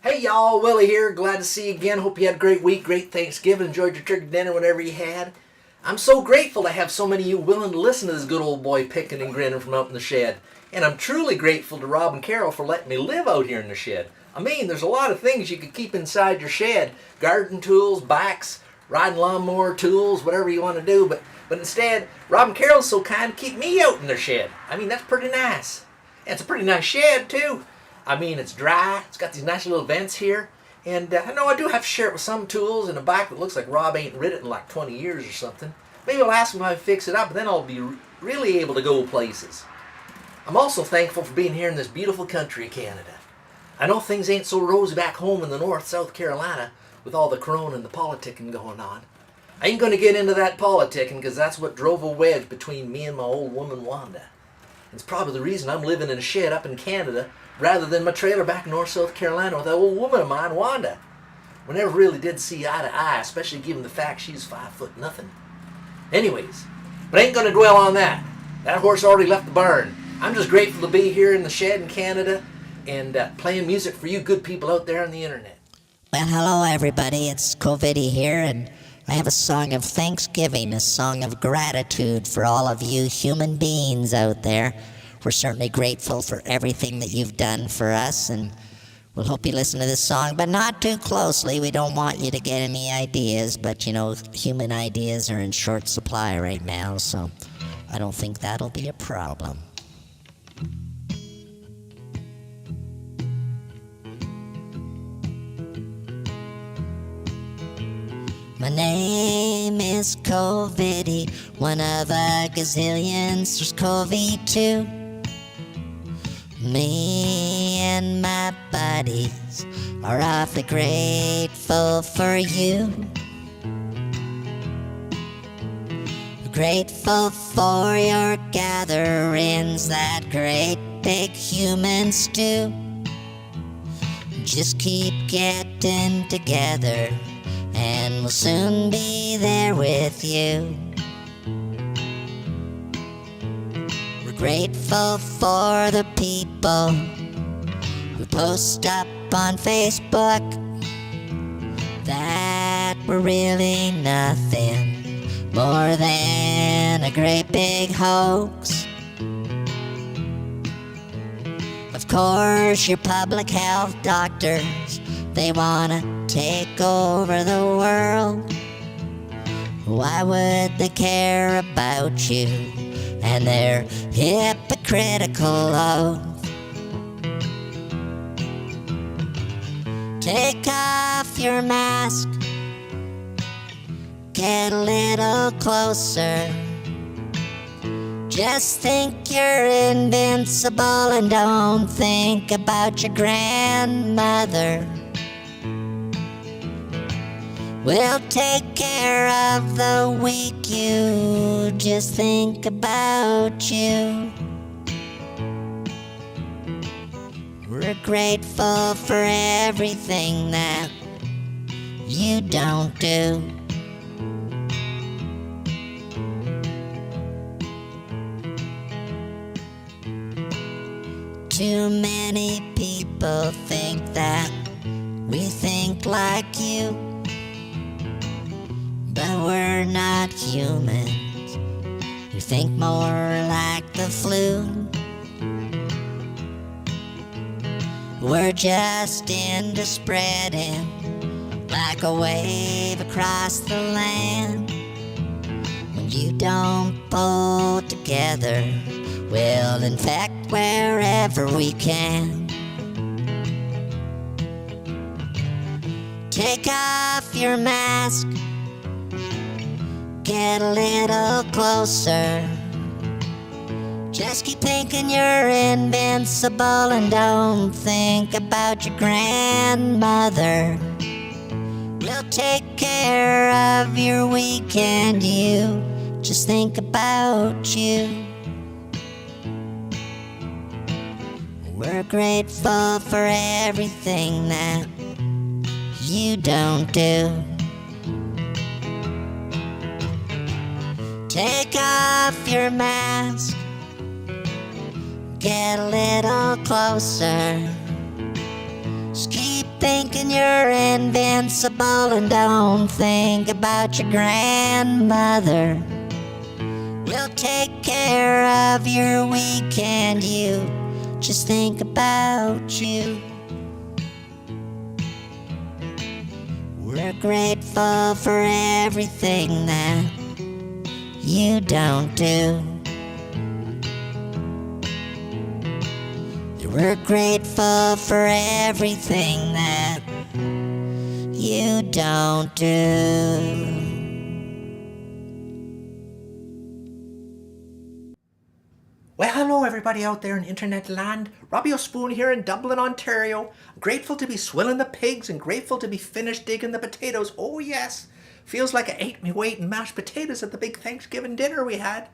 Hey y'all, Willie here. Glad to see you again. Hope you had a great week, great Thanksgiving, enjoyed your turkey dinner, whatever you had. I'm so grateful to have so many of you willing to listen to this good old boy picking and grinning from out in the shed. And I'm truly grateful to Rob and Carol for letting me live out here in the shed. I mean, there's a lot of things you could keep inside your shed. Garden tools, bikes, riding lawnmower tools, whatever you want to do. But instead, Rob and Carol's so kind to keep me out in their shed. I mean, that's pretty nice. And it's a pretty nice shed, too. I mean, it's dry. It's got these nice little vents here. And I know I do have to share it with some tools and a bike that looks like Rob ain't rid it in like 20 years or something. Maybe I'll ask him how to fix it up, but then I'll be really able to go places. I'm also thankful for being here in this beautiful country of Canada. I know things ain't so rosy back home in the north, South Carolina, with all the corona and the politicking going on. I ain't going to get into that politicking because that's what drove a wedge between me and my old woman Wanda. It's probably the reason I'm living in a shed up in Canada rather than my trailer back in North South Carolina with that old woman of mine, Wanda. We never really did see eye to eye, especially given the fact she's 5'0". Anyways, but I ain't going to dwell on that. That horse already left the barn. I'm just grateful to be here in the shed in Canada and playing music for you good people out there on the internet. Well, hello everybody, it's COVIDy here, and I have a song of thanksgiving, a song of gratitude for all of you human beings out there. We're certainly grateful for everything that you've done for us, and we'll hope you listen to this song, but not too closely. We don't want you to get any ideas, but you know, human ideas are in short supply right now, so I don't think that'll be a problem. My name is COVIDy, one of a gazillions. There's COVID too. Me and my buddies are awfully grateful for you. Grateful for your gatherings, that great big human stew. Just keep getting together and we'll soon be there with you. We're grateful for the people who post up on Facebook that we're really nothing more than a great big hoax. Of course, your public health doctors, they wanna take over the world. Why would they care about you and their hypocritical oath? Take off your mask, get a little closer. Just think you're invincible and don't think about your grandmother. We'll take care of the weak, you just think about you. We're grateful for everything that you don't do. Too many people think that we think like you, but we're not humans. We think more like the flu. We're just into spreading like a wave across the land. When you don't pull together, we'll infect wherever we can. Take off your mask, get a little closer. Just keep thinking you're invincible and don't think about your grandmother. We'll take care of your weekend, you just think about you. We're grateful for everything that you don't do. Take off your mask, get a little closer. Just keep thinking you're invincible, and don't think about your grandmother. We'll take care of your weekend, you just think about you. We're grateful for everything that you don't do. We're grateful for everything that you don't do. Well, hello everybody out there in internet land. Robbie O'Spoon here in Dublin, Ontario. I'm grateful to be swilling the pigs and grateful to be finished digging the potatoes. Oh yes, feels like I ate me weight in mashed potatoes at the big Thanksgiving dinner we had.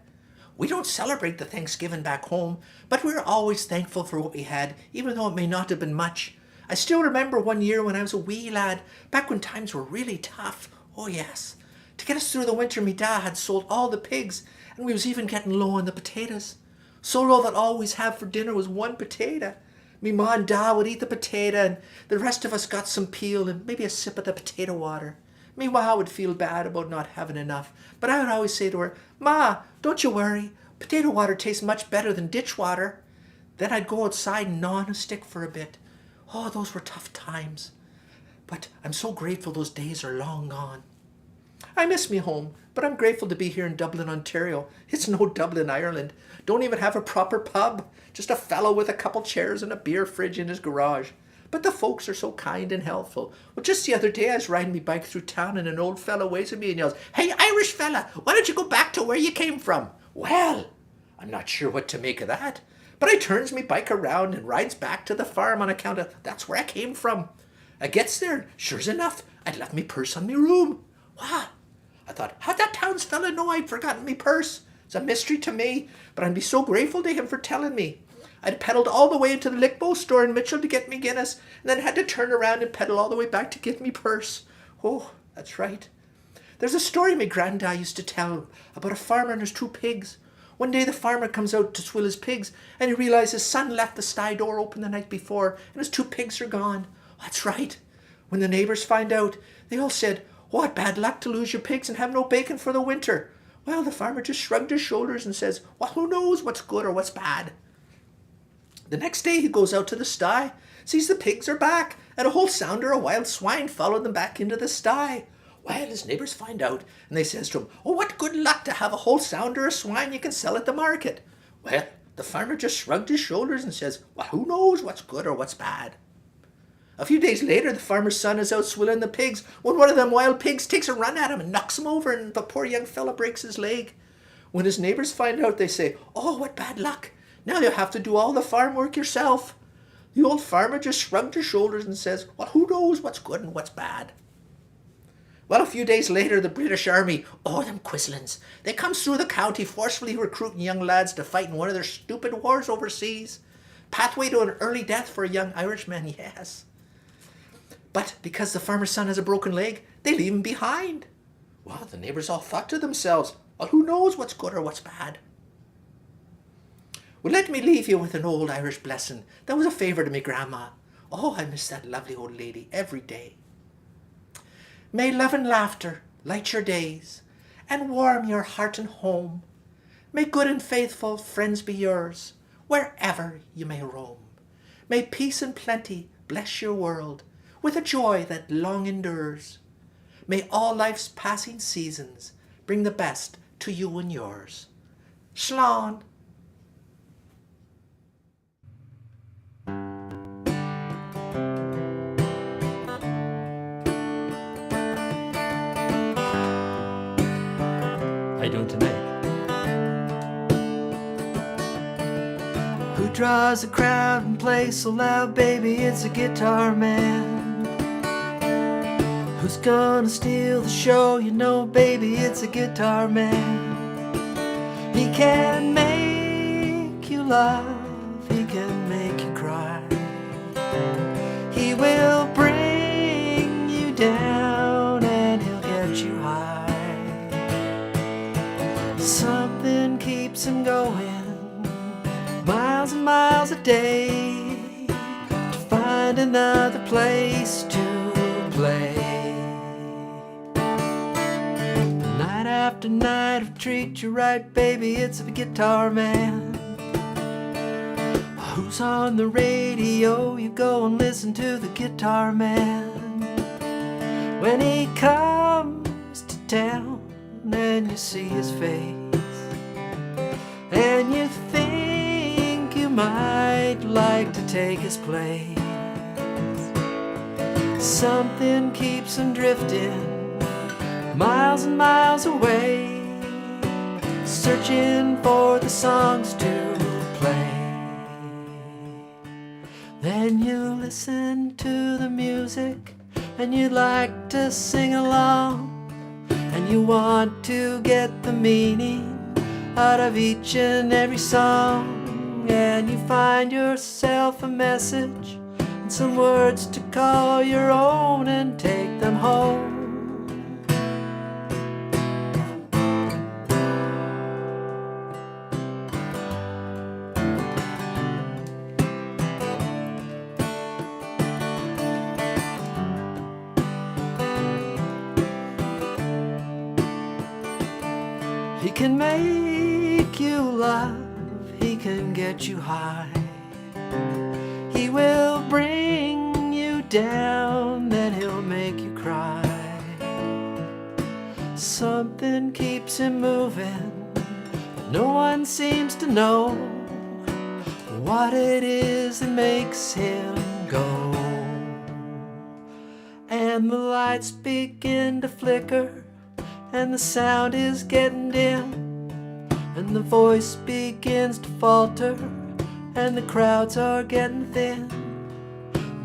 We don't celebrate the Thanksgiving back home, but we're always thankful for what we had, even though it may not have been much. I still remember one year when I was a wee lad, back when times were really tough. Oh yes. To get us through the winter, me da had sold all the pigs, and we was even getting low on the potatoes. So low that all we'd have for dinner was one potato. Me ma and da would eat the potato, and the rest of us got some peel and maybe a sip of the potato water. Me ma would feel bad about not having enough, but I would always say to her, "Ma, don't you worry. Potato water tastes much better than ditch water." Then I'd go outside and gnaw on a stick for a bit. Oh, those were tough times. But I'm so grateful those days are long gone. I miss me home, but I'm grateful to be here in Dublin, Ontario. It's no Dublin, Ireland. Don't even have a proper pub. Just a fellow with a couple chairs and a beer fridge in his garage. But the folks are so kind and helpful. Well, just the other day I was riding my bike through town and an old fellow waves at me and yells, "Hey, Irish fella, why don't you go back to where you came from?" Well, I'm not sure what to make of that. But I turns me bike around and rides back to the farm on account of that's where I came from. I gets there, sure's enough, I'd left me purse on me room. Wow. I thought, how'd that townsfella know I'd forgotten me purse? It's a mystery to me, but I'd be so grateful to him for telling me. I'd pedaled all the way into the Lickbow store in Mitchell to get me Guinness, and then had to turn around and pedal all the way back to get me purse. Oh, that's right. There's a story my granddad used to tell about a farmer and his two pigs. One day the farmer comes out to swill his pigs, and he realizes his son left the sty door open the night before, and his two pigs are gone. That's right. When the neighbours find out, they all said, "What bad luck to lose your pigs and have no bacon for the winter." Well, the farmer just shrugged his shoulders and says, "Well, who knows what's good or what's bad?" The next day he goes out to the sty, sees the pigs are back, and a whole sounder of wild swine followed them back into the sty. Well, his neighbours find out, and they says to him, "Oh, what good luck to have a whole sounder of swine you can sell at the market." Well, the farmer just shrugged his shoulders and says, "Well, who knows what's good or what's bad?" A few days later, the farmer's son is out swilling the pigs when one of them wild pigs takes a run at him and knocks him over, and the poor young fella breaks his leg. When his neighbours find out, they say, "Oh, what bad luck. Now you'll have to do all the farm work yourself." The old farmer just shrugged his shoulders and says, "Well, who knows what's good and what's bad?" Well, a few days later, the British Army, oh, them quislings, they comes through the county forcefully recruiting young lads to fight in one of their stupid wars overseas. Pathway to an early death for a young Irishman, yes. But because the farmer's son has a broken leg, they leave him behind. Well, the neighbours all thought to themselves, "Well, who knows what's good or what's bad?" Well, let me leave you with an old Irish blessing that was a favourite of me grandma. Oh, I miss that lovely old lady every day. May love and laughter light your days and warm your heart and home. May good and faithful friends be yours wherever you may roam. May peace and plenty bless your world with a joy that long endures. May all life's passing seasons bring the best to you and yours. Slán. How you doing tonight? Who draws a crowd and plays so loud, baby, it's a guitar man. Who's gonna steal the show, you know, baby, it's a guitar man. He can make you laugh, he can make you cry. He will bring you down and he'll get you high. Something keeps him going miles and miles a day to find find another place to play. Night after night, I've treated you right, baby, it's the guitar man. Who's on the radio? You go and listen to the guitar man. When he comes to town and you see his face, and you think you might like to take his place, something keeps him drifting miles and miles away, searching for the songs to play. Then you listen to the music and you like to sing along, and you want to get the meaning out of each and every song, and you find yourself a message and some words to call your own and take them home. He can make you laugh, he can get you high, he will bring you down, then he'll make you cry. Something keeps him moving, but no one seems to know what it is that makes him go. And the lights begin to flicker, and the sound is getting dim, and the voice begins to falter, and the crowds are getting thin.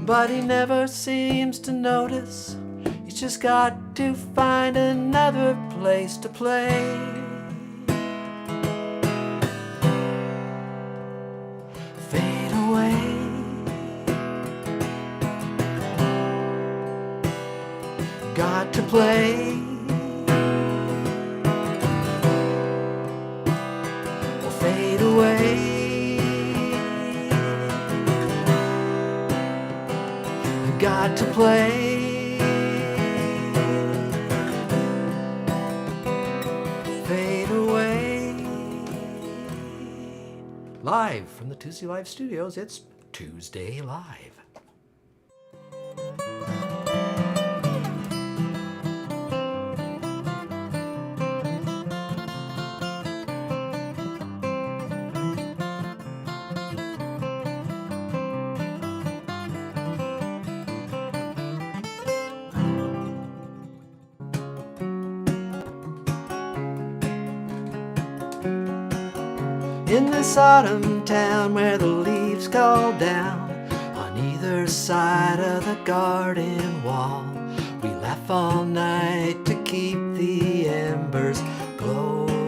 But he never seems to notice, he's just got to find another place to play. Fade away, got to play. Fade away, got to play. Fade away. Live from the Tuesday Live studios, it's Tuesday Live. In this autumn town where the leaves fall down on either side of the garden wall, we laugh all night to keep the embers glowing.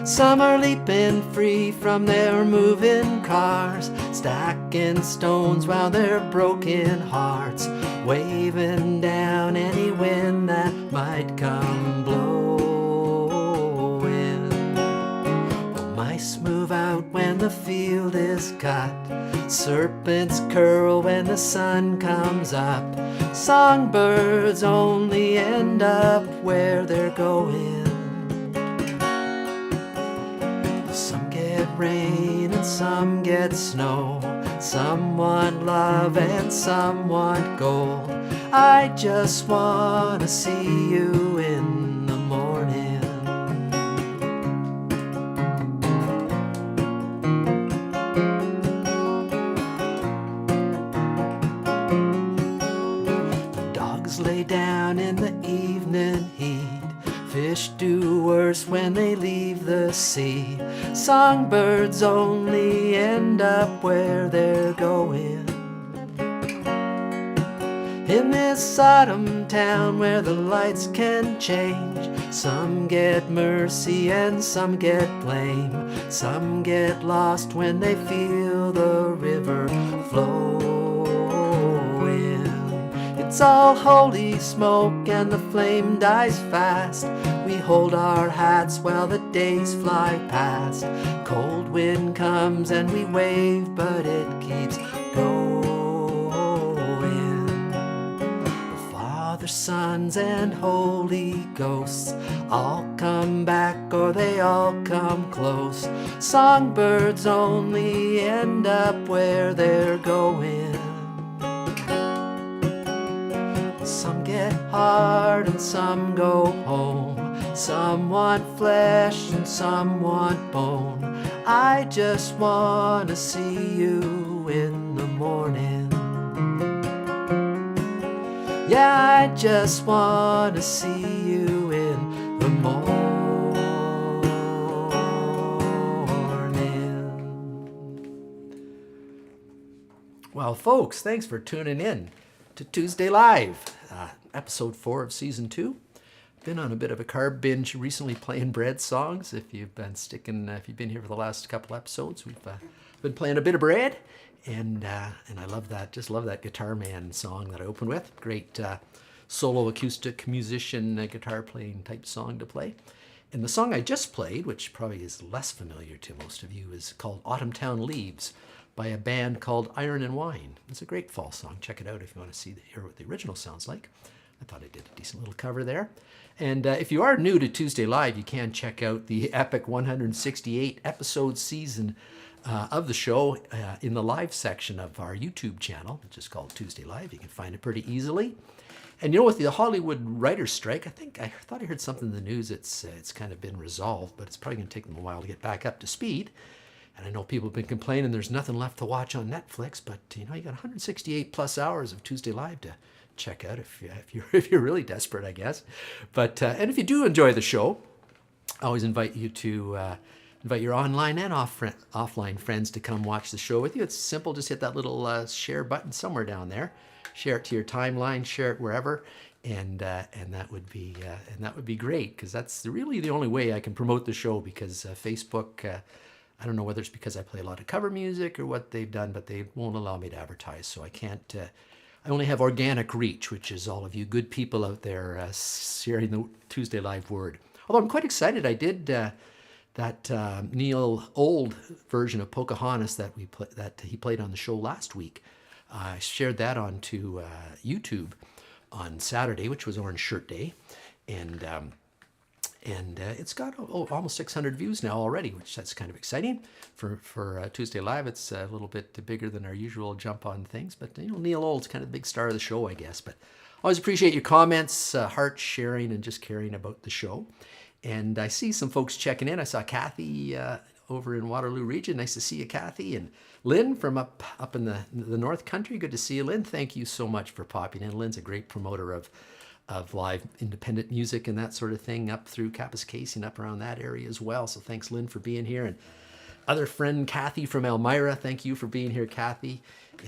Some are leaping free from their moving cars, stacking stones while their broken hearts waving down any wind that might come blowing. Mice move out when the field is cut, serpents curl when the sun comes up, songbirds only end up where they're going. Some get rain and some get snow, some want love and some want gold. I just wanna see you in the morning. Lay down in the evening heat, fish do worse when they leave the sea, songbirds only end up where they're going. In this autumn town where the lights can change, some get mercy and some get blame, some get lost when they feel the river flowing. It's all holy smoke and the flame dies fast. We hold our hats while the days fly past. Cold wind comes and we wave, but it keeps sons and Holy Ghosts all come back or they all come close. Songbirds only end up where they're going. Some get hard and some go home. Some want flesh and some want bone. I just want to see you in the morning. Yeah, I just want to see you in the morning. Well, folks, thanks for tuning in to Tuesday Live, episode 4 of season 2. Been on a bit of a carb binge recently, playing Bread songs. If you've been here for the last couple episodes, we've been playing a bit of Bread, and I love that. Just love that Guitar Man song that I opened with. Great solo acoustic musician guitar playing type song to play. And the song I just played, which probably is less familiar to most of you, is called Autumn Town Leaves by a band called Iron and Wine. It's a great fall song. Check it out if you want to hear what the original sounds like. I thought I did a decent little cover there. And if you are new to Tuesday Live, you can check out the epic 168 episode season of the show in the live section of our YouTube channel, which is called Tuesday Live. You can find it pretty easily. And you know, with the Hollywood writer's strike, I thought I heard something in the news. It's kind of been resolved, but it's probably going to take them a while to get back up to speed. And I know people have been complaining there's nothing left to watch on Netflix, but you know, you got 168 plus hours of Tuesday Live to check out if you're really desperate, I guess. But and if you do enjoy the show, I always invite you to invite your online and offline friends to come watch the show with you. It's simple. Just hit that little share button somewhere down there. Share it to your timeline. Share it wherever, and that would be great, because that's really the only way I can promote the show. Because Facebook, I don't know whether it's because I play a lot of cover music or what they've done, but they won't allow me to advertise, so I can't. I only have organic reach, which is all of you good people out there sharing the Tuesday Live word. Although I'm quite excited, I did that Neil Old version of Pocahontas that he played on the show last week. I shared that onto YouTube on Saturday, which was Orange Shirt Day, and it's got almost 600 views now already, which that's kind of exciting for Tuesday Live. It's a little bit bigger than our usual jump on things, but you know, Neil Old's kind of the big star of the show, I guess. But always appreciate your comments, heart sharing, and just caring about the show. And I see some folks checking in. I saw Kathy over in Waterloo region. Nice to see you, Kathy. And Lynn from up in the North Country. Good to see you, Lynn. Thank you so much for popping in. Lynn's a great promoter of live independent music and that sort of thing up through Kapuskasing, up around that area as well. So thanks, Lynn, for being here. And other friend Kathy from Elmira, thank you for being here, Kathy.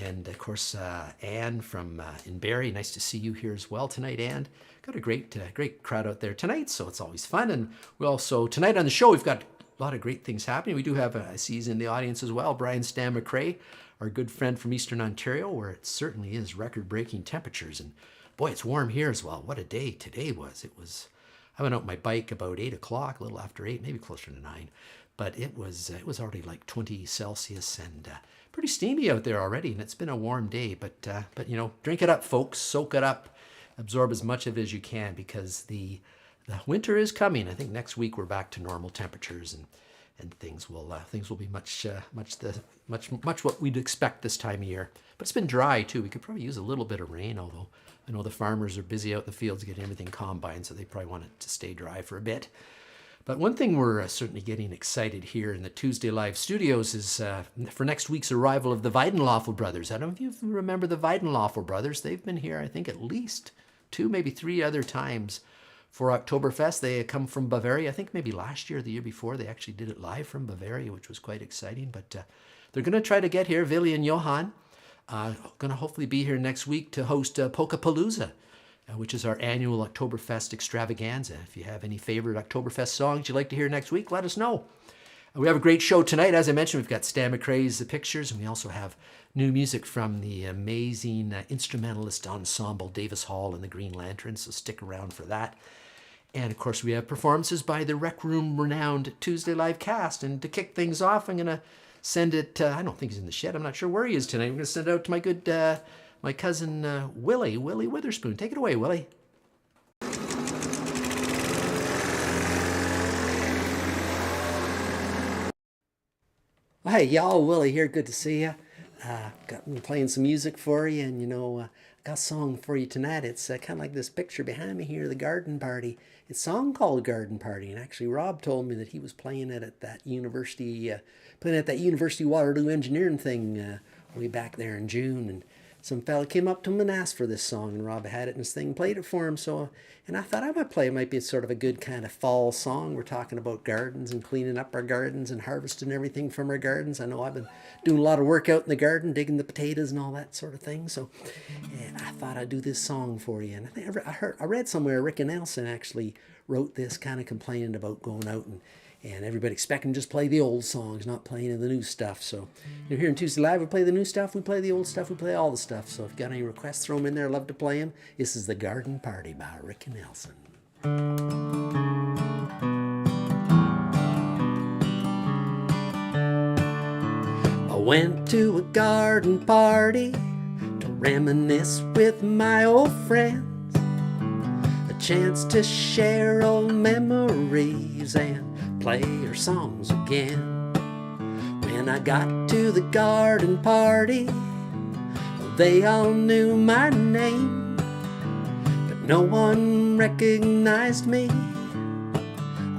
And of course, Anne from in Barrie. Nice to see you here as well tonight, Anne. Got a great crowd out there tonight, so it's always fun. And we also, tonight on the show, we've got a lot of great things happening. We do have, I see he's in the audience as well, Brian Stan McRae, our good friend from Eastern Ontario, where it certainly is record-breaking temperatures. And boy, it's warm here as well. What a day today was. I went out my bike about 8 o'clock, a little after 8, maybe closer to 9. But it was already like 20 Celsius and pretty steamy out there already. And it's been a warm day. But you know, drink it up, folks. Soak it up. Absorb as much of it as you can, because the winter is coming. I think next week we're back to normal temperatures, and things will be much what we'd expect this time of year. But it's been dry too. We could probably use a little bit of rain, although I know the farmers are busy out in the fields getting everything combined, so they probably want it to stay dry for a bit. But one thing we're certainly getting excited here in the Tuesday Live studios is for next week's arrival of the Weidenloffel brothers. I don't know if you remember the Weidenloffel brothers. They've been here, I think, at least 2, maybe 3 other times for Oktoberfest. They come from Bavaria. I think maybe last year or the year before they actually did it live from Bavaria, which was quite exciting. But they're going to try to get here, Willi and Johann. Going to hopefully be here next week to host Polkapalooza, which is our annual Oktoberfest extravaganza. If you have any favorite Oktoberfest songs you'd like to hear next week, let us know. We have a great show tonight. As I mentioned, we've got Stan McRae's pictures, and we also have new music from the amazing instrumentalist ensemble Davis Hall and the Green Lanterns, so stick around for that. And of course, we have performances by the Rec Room renowned Tuesday Live cast. And to kick things off, I'm going to send it, I don't think he's in the shed. I'm not sure where he is tonight. I'm going to send it out to my good, my cousin Willie Witherspoon. Take it away, Willie. Well, hey, y'all, Willie here. Good to see you. Got me playing some music for you, and got a song for you tonight. It's kind of like this picture behind me here, the garden party. It's a song called Garden Party, and actually, Rob told me that he was playing it at that University Waterloo engineering thing way back there in June, and some fella came up to him and asked for this song, and Rob had it in his thing, played it for him. And I thought I might play it. Might be sort of a good kind of fall song. We're talking about gardens and cleaning up our gardens and harvesting everything from our gardens. I know I've been doing a lot of work out in the garden, digging the potatoes and all that sort of thing. So I thought I'd do this song for you. And I think I read somewhere Rick and Nelson actually wrote this, kind of complaining about going out and everybody expecting just play the old songs, not playing the new stuff. So you're here on Tuesday Live, we play the new stuff, we play the old stuff, we play all the stuff. So if you got any requests, throw them in there. Love to play them. This is The Garden Party by Rick and Nelson. I went to a garden party to reminisce with my old friends, a chance to share old memories and play our songs again. When I got to the garden party, they all knew my name, but no one recognized me.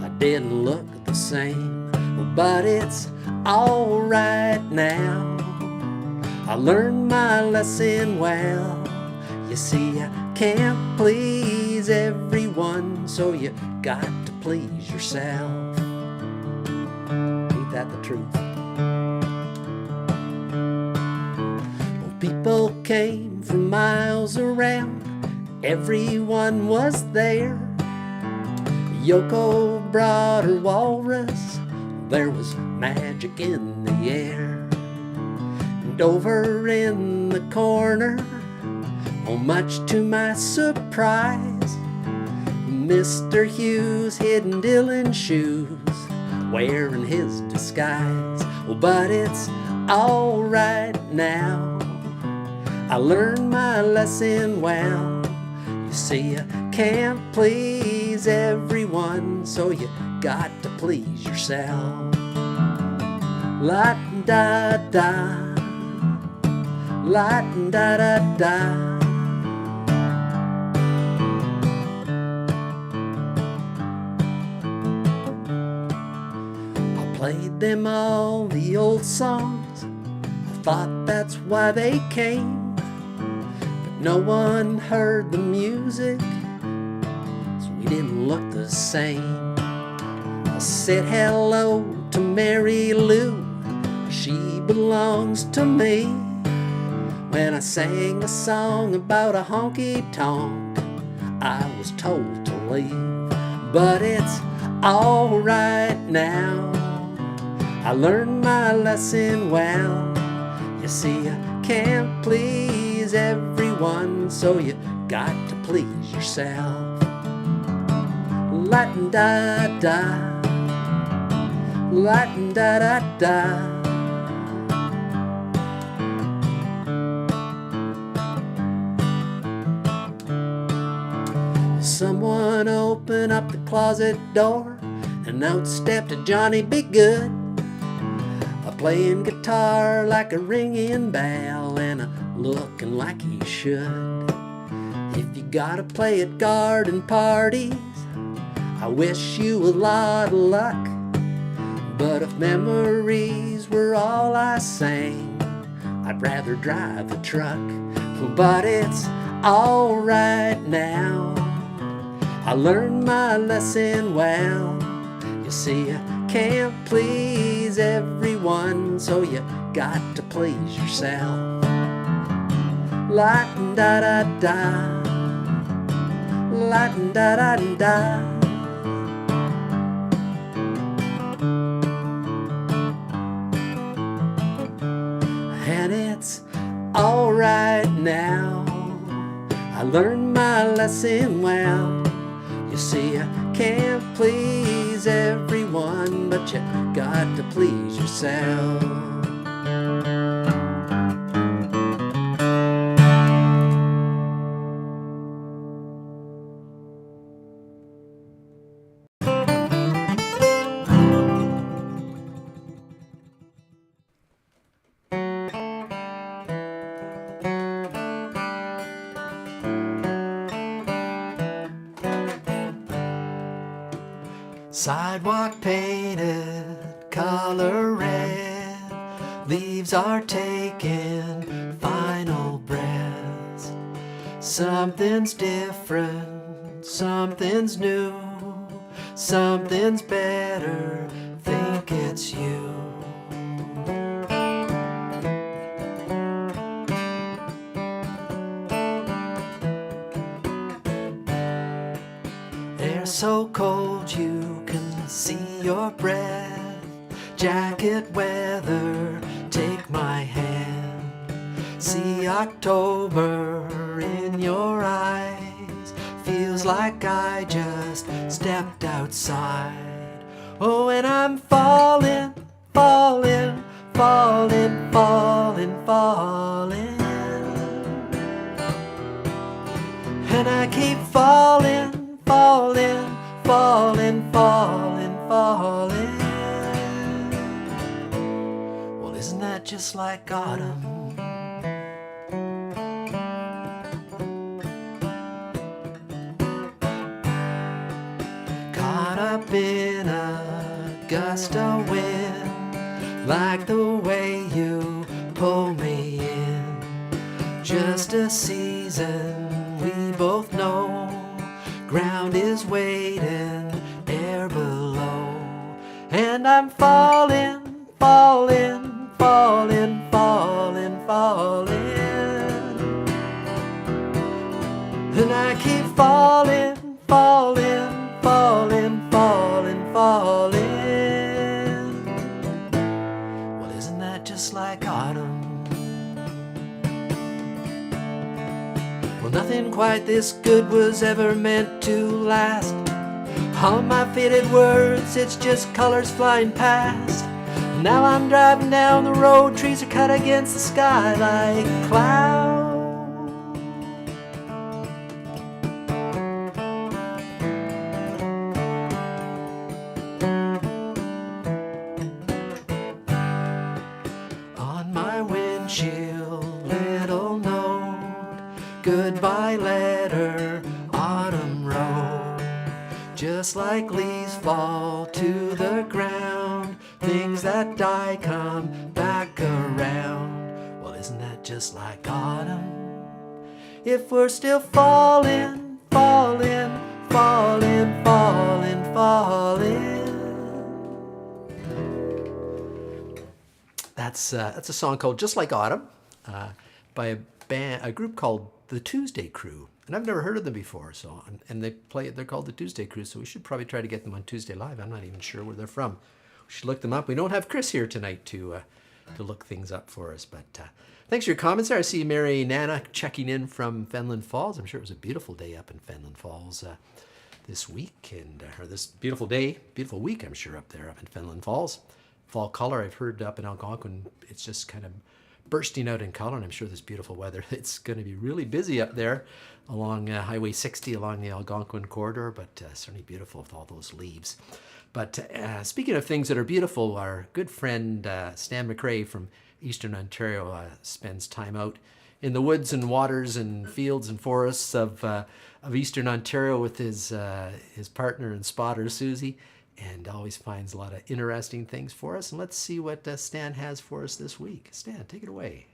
I didn't look the same, but it's all right now. I learned my lesson well. You see, I can't please everyone, so you got to please yourself. Ain't that the truth? Well, people came from miles around, everyone was there. Yoko brought her walrus, there was magic in the air. And over in the corner, oh, much to my surprise, Mr. Hues hid in Dylan's shoes, wearing his disguise. Oh, but it's all right now. I learned my lesson well. You see, I can't please everyone, so you got to please yourself. La-da-da, la-da-da-da. Played them all the old songs, I thought that's why they came, but no one heard the music, so we didn't look the same. I said hello to Mary Lou, she belongs to me. When I sang a song about a honky-tonk, I was told to leave, but it's all right now. I learned my lesson well. You see, I can't please everyone, so you got to please yourself. La-da-da, la-da-da-da. Someone opened up the closet door, and out stepped a Johnny Be Good, playing guitar like a ringing bell and looking like he should. If you gotta play at garden parties, I wish you a lot of luck. But if memories were all I sang, I'd rather drive a truck. But it's all right now. I learned my lesson well. You see, I can't please everyone, so you got to please yourself. La-da-da-da, la-da-da-da. And it's all right now. I learned my lesson well. You see, I can't please everyone, but you got to please yourself. Sidewalk painted, color red. Leaves are taking final breaths. Something's different, something's new, something's better, think it's you. Air's so cold you can see your breath. Jacket weather, take my hand. See October in your eyes. Feels like I just stepped outside. Oh, and I'm falling, falling, falling, falling, falling. And I keep falling, falling, falling, falling, falling. Well, isn't that just like autumn? Caught up in a gust of wind, like the way you pull me in. Just a season we both know. Ground is waiting, air below. And I'm falling, falling, falling, falling, falling. And I keep falling, falling, falling, falling, falling. Well, isn't that just like autumn? Well, nothing quite this good was ever meant to last. All my faded words, it's just colors flying past. Now I'm driving down the road, trees are cut against the sky like clouds. On my windshield, little note, goodbye letter, autumn road. Just like leaves fall to the ground, things that die come back around. Well, isn't that just like autumn? If we're still falling, falling, falling, falling, falling. That's a song called Just Like Autumn by a group called the Tuesday Crew. And I've never heard of them before, so and they're called the Tuesday Crew, so we should probably try to get them on Tuesday Live. I'm not even sure where they're from. We should look them up. We don't have Chris here tonight to look things up for us, but thanks for your comments there. I see Mary Nana checking in from Fenland Falls. I'm sure it was a beautiful day up in Fenland Falls this week, or this beautiful week, I'm sure, up there up in Fenland Falls. Fall color, I've heard up in Algonquin, it's just kind of bursting out in color, and I'm sure this beautiful weather, it's going to be really busy up there along Highway 60 along the Algonquin corridor, but certainly beautiful with all those leaves. But speaking of things that are beautiful, our good friend Stan McRae from Eastern Ontario spends time out in the woods and waters and fields and forests of Eastern Ontario with his partner and spotter, Susie, and always finds a lot of interesting things for us. And let's see what Stan has for us this week. Stan, take it away.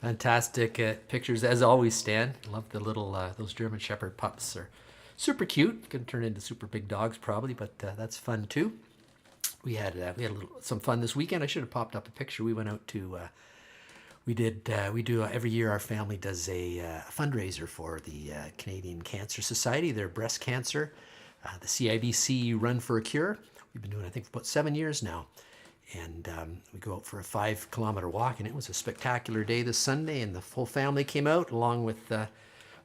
Fantastic pictures as always, Stan. Love the little those German Shepherd pups. Are super cute. Can turn into super big dogs probably, but that's fun too. We had some fun this weekend. I should have popped up a picture. We went out to we do every year. Our family does a fundraiser for the Canadian Cancer Society. Their breast cancer, the CIBC Run for a Cure. We've been doing, I think, for about 7 years now. And we go out for a 5-kilometer walk, and it was a spectacular day this Sunday, and the whole family came out along with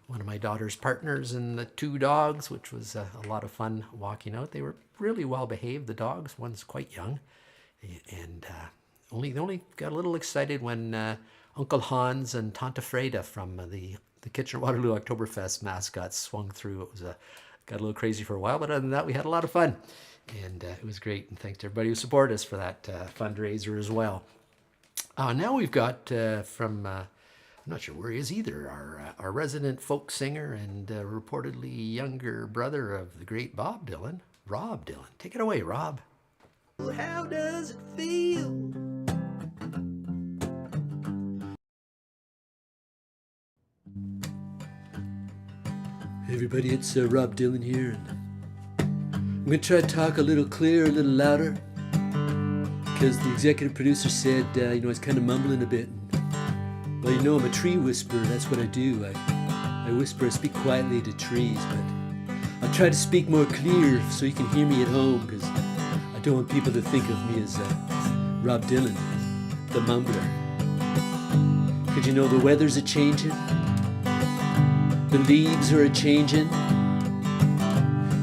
one of my daughter's partners and the 2 dogs, which was a lot of fun walking out. They were really well behaved, the dogs. One's quite young, and they only got a little excited when Uncle Hans and Tante Freda from the Kitchener-Waterloo Oktoberfest mascots swung through. It was got a little crazy for a while, but other than that, we had a lot of fun. And it was great, and thanks to everybody who supported us for that fundraiser as well. Now we've got from, I'm not sure where he is either, our resident folk singer and reportedly younger brother of the great Bob Dylan, Rob Dylan. Take it away, Rob. How does it feel? Hey everybody, it's Rob Dylan here, and I'm going to try to talk a little clearer, a little louder, because the executive producer said, I was kind of mumbling a bit. Well, I'm a tree whisperer. That's what I do. I whisper, I speak quietly to trees, but I'll try to speak more clear so you can hear me at home, because I don't want people to think of me as Rob Dylan, the mumbler. Because the weather's a-changing, the leaves are a-changing,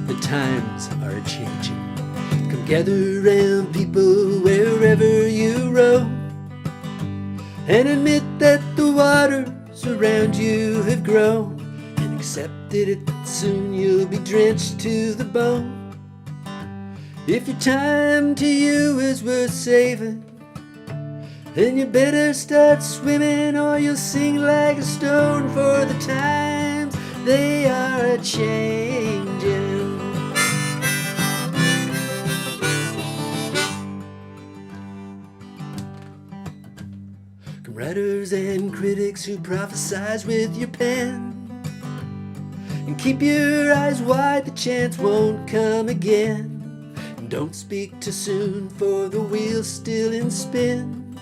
the times are a-changing. Come gather round, people, wherever you roam, and admit that the waters around you have grown, and accept that soon you'll be drenched to the bone. If your time to you is worth saving, then you better start swimming, or you'll sink like a stone, for the times they are a-changing. Writers and critics who prophesize with your pen, and keep your eyes wide, the chance won't come again. And don't speak too soon, for the wheel's still in spin.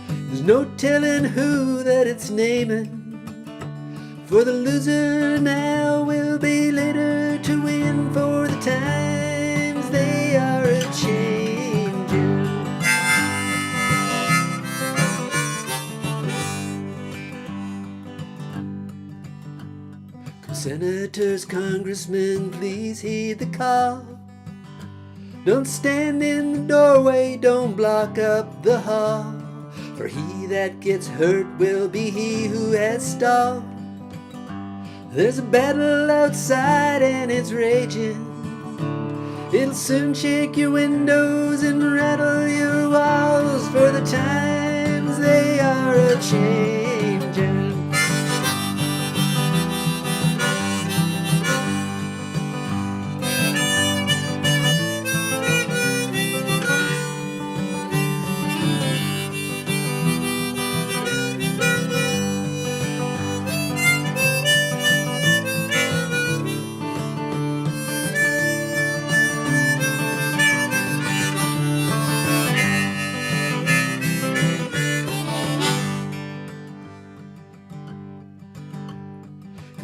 There's no telling who that it's naming, for the loser now will be later to win, for the times they are a-changing. Senators, congressmen, please heed the call. Don't stand in the doorway, don't block up the hall, for he that gets hurt will be he who has stalled. There's a battle outside and it's raging. It'll soon shake your windows and rattle your walls, for the times they are a-changing.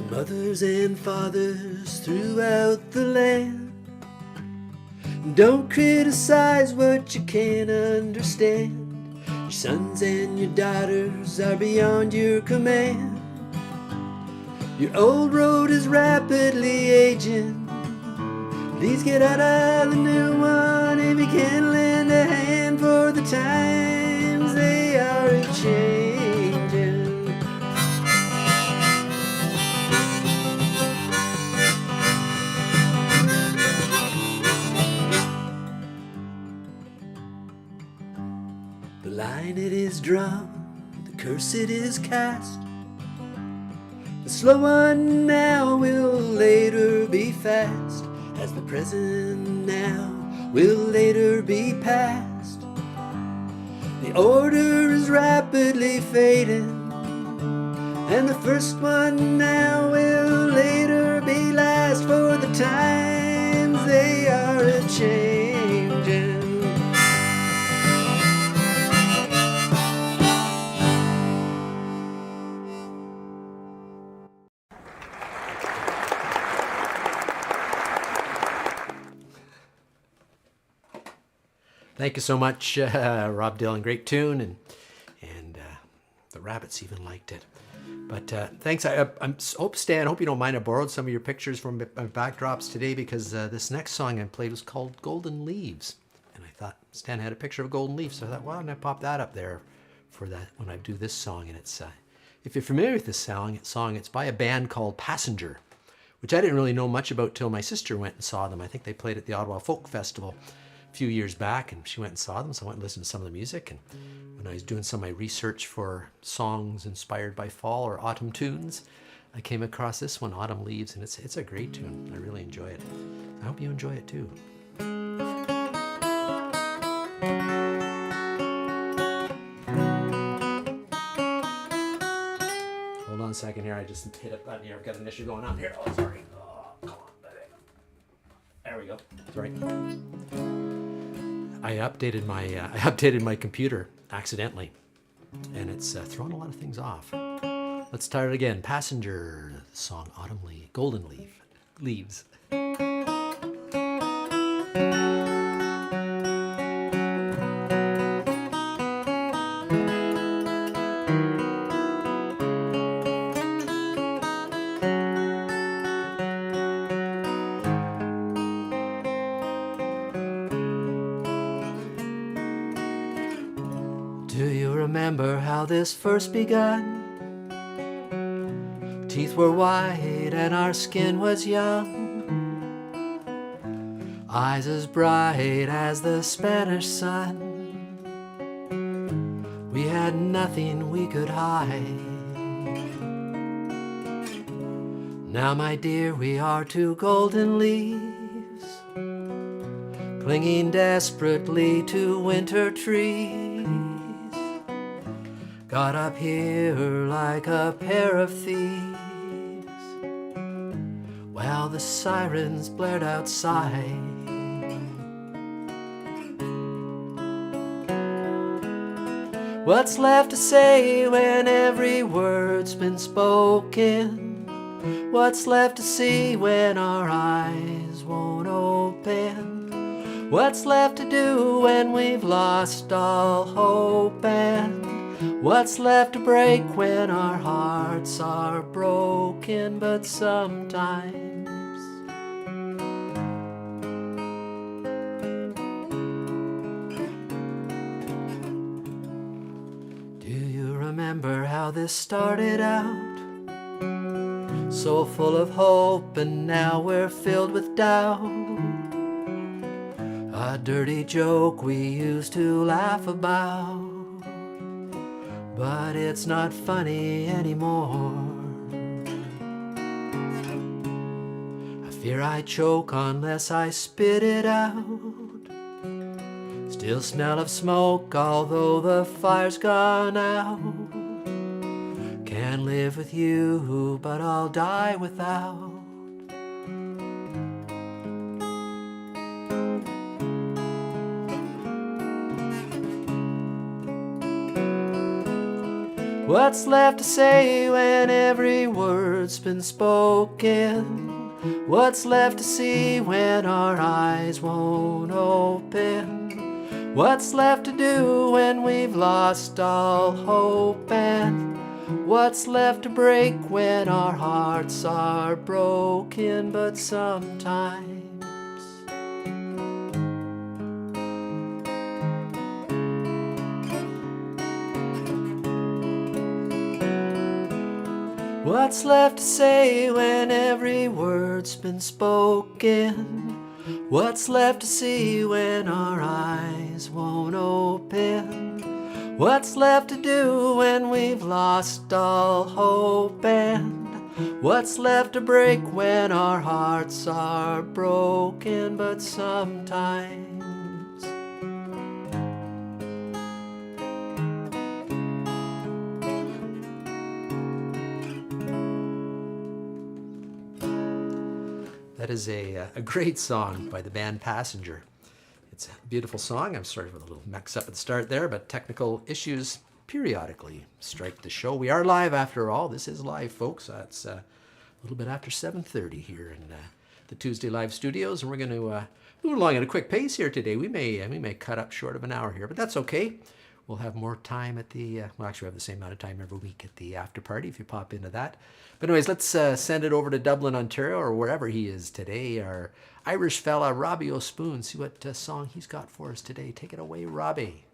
Mothers and fathers throughout the land, don't criticize what you can't understand. Your sons and your daughters are beyond your command. Your old road is rapidly aging. Please get out of the new one if you can lend a hand, for the times they are a-changing. The line it is drawn, the curse it is cast. The slow one now will later be fast, as the present now will later be past. The order is rapidly fading, and the first one now will later be last, for the times they are a-changing. Thank you so much, Rob Dylan. Great tune, and the rabbits even liked it. But thanks. Stan, hope you don't mind. I borrowed some of your pictures from my backdrops today, because this next song I played was called Golden Leaves. And I thought Stan had a picture of golden leaves, so I thought, why don't I pop that up there for that when I do this song? And it's, if you're familiar with this song, it's by a band called Passenger, which I didn't really know much about till my sister went and saw them. I think they played at the Ottawa Folk Festival a few years back, and she went and saw them, so I went and listened to some of the music. And when I was doing some of my research for songs inspired by fall or autumn tunes, I came across this one, Autumn Leaves, and it's a great tune. I really enjoy it. I hope you enjoy it too. Hold on a second here. I just hit a button here. I've got an issue going on here. Oh, sorry. Oh, come on, baby. There we go. Sorry. I updated my computer accidentally, and it's thrown a lot of things off. Let's start it again. Passenger, the song Golden Leaves. Do you remember how this first begun? Teeth were white and our skin was young, eyes as bright as the Spanish sun. We had nothing we could hide. Now, my dear, we are two golden leaves, clinging desperately to winter trees. Got up here like a pair of thieves, while the sirens blared outside. What's left to say when every word's been spoken? What's left to see when our eyes won't open? What's left to do when we've lost all hope? And what's left to break when our hearts are broken? But sometimes do you remember how this started out? So full of hope, and now we're filled with doubt. A dirty joke we used to laugh about, but it's not funny anymore. I fear I choke unless I spit it out. Still smell of smoke, although the fire's gone out. Can't live with you, but I'll die without. What's left to say when every word's been spoken? What's left to see when our eyes won't open? What's left to do when we've lost all hope? And what's left to break when our hearts are broken? But sometimes what's left to say when every word's been spoken? What's left to see when our eyes won't open? What's left to do when we've lost all hope? And what's left to break when our hearts are broken? But sometimes That is a great song by the band Passenger. It's a beautiful song. I'm sorry for the little mix up at the start there, but technical issues periodically strike the show. We are live after all. This is live, folks. It's a little bit after 7:30 here in the Tuesday Live studios, and we're going to move along at a quick pace here today. We may cut up short of an hour here, but that's okay. We'll have more time at the, well, actually we have the same amount of time every week at the after party if you pop into that. But anyways, let's send it over to Dublin, Ontario, or wherever he is today. Our Irish fella, Robbie O'Spoon. See what song he's got for us today. Take it away, Robbie.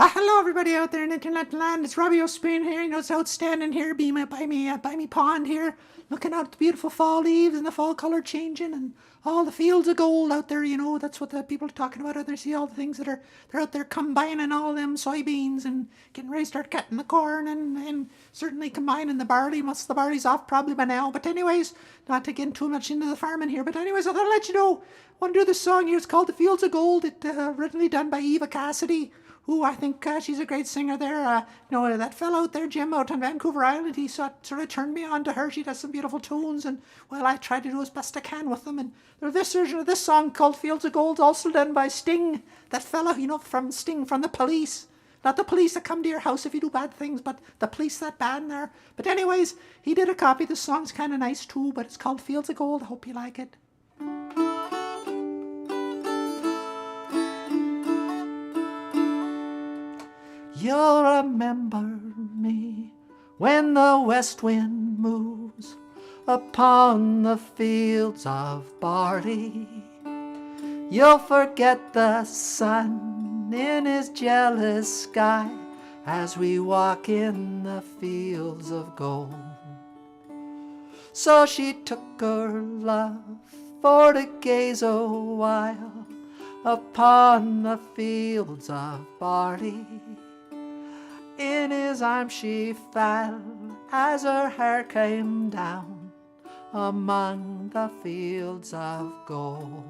Hello, everybody out there in internet land. It's Robbie O'Spoon here. You know, it's outstanding here, by me pond here, looking out at the beautiful fall leaves and the fall color changing and all the fields of gold out there. You know, that's what the people are talking about out there. See all the things that they're out there combining all them soybeans and getting ready to start cutting the corn and certainly combining the barley. Most of the barley's off probably by now. But anyways, not to get too much into the farming here. But anyways, I thought I'd let you know. I want to do this song here. It's called "The Fields of Gold." It originally done by Eva Cassidy. Who I think she's a great singer there. That fellow out there, Jim, out on Vancouver Island, he sort of turned me on to her. She does some beautiful tunes, and, well, I try to do as best I can with them. And there's this version of this song called Fields of Gold, also done by Sting, that fellow, from Sting, from the Police. Not the police that come to your house if you do bad things, but the police, that band there. But anyways, he did a copy. The song's kind of nice too, but it's called Fields of Gold. I hope you like it. You'll remember me when the west wind moves upon the fields of barley. You'll forget the sun in his jealous sky as we walk in the fields of gold. So she took her love for to gaze a while upon the fields of barley. In his arms she fell as her hair came down among the fields of gold.